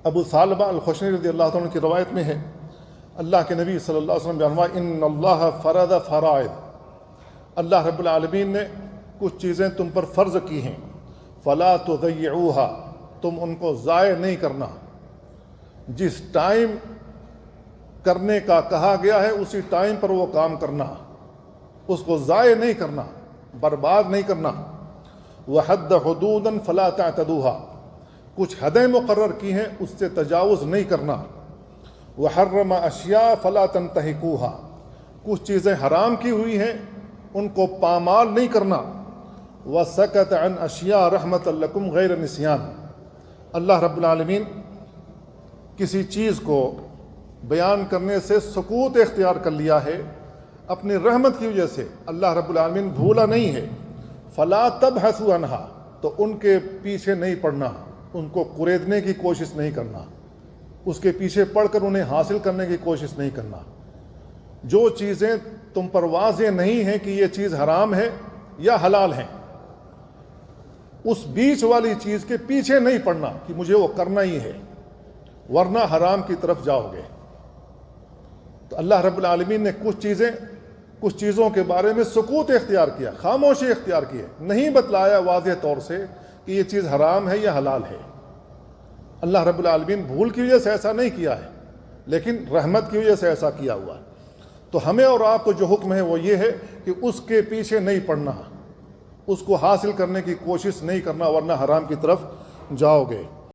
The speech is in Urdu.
ابو ثعلبہ الخشنی رضی اللہ عنہ کی روایت میں ہے، اللہ کے نبی صلی اللہ علیہ وسلم بیان فرمایا ان اللہ فرض فرائض، اللہ رب العالمین نے کچھ چیزیں تم پر فرض کی ہیں، فلا تضيعوها، تم ان کو ضائع نہیں کرنا، جس ٹائم کرنے کا کہا گیا ہے اسی ٹائم پر وہ کام کرنا، اس کو ضائع نہیں کرنا، برباد نہیں کرنا۔ وحد حدودا فلا تعتدوها، کچھ حدیں مقرر کی ہیں اس سے تجاوز نہیں کرنا۔ وحرم اشیاء فلا تنتهكوها، کچھ چیزیں حرام کی ہوئی ہیں ان کو پامال نہیں کرنا۔ وسکت عن اشیاء رحمت لکم غیر نسیان، اللہ رب العالمین کسی چیز کو بیان کرنے سے سکوت اختیار کر لیا ہے اپنی رحمت کی وجہ سے، اللہ رب العالمین بھولا نہیں ہے۔ فلا تبحثوا عنہا، تو ان کے پیچھے نہیں پڑنا، ان کو قریدنے کی کوشش نہیں کرنا، اس کے پیچھے پڑھ کر انہیں حاصل کرنے کی کوشش نہیں کرنا۔ جو چیزیں تم پر واضح نہیں ہیں کہ یہ چیز حرام ہے یا حلال ہے، اس بیچ والی چیز کے پیچھے نہیں پڑنا کہ مجھے وہ کرنا ہی ہے ورنہ حرام کی طرف جاؤ گے۔ تو اللہ رب العالمین نے کچھ چیزوں کے بارے میں سکوت اختیار کیا، خاموشی اختیار کی ہے، نہیں بتلایا واضح طور سے کہ یہ چیز حرام ہے یا حلال ہے۔ اللہ رب العالمین بھول کی وجہ سے ایسا نہیں کیا ہے، لیکن رحمت کی وجہ سے ایسا کیا ہوا ہے۔ تو ہمیں اور آپ کو جو حکم ہے وہ یہ ہے کہ اس کے پیچھے نہیں پڑنا، اس کو حاصل کرنے کی کوشش نہیں کرنا ورنہ حرام کی طرف جاؤ گے۔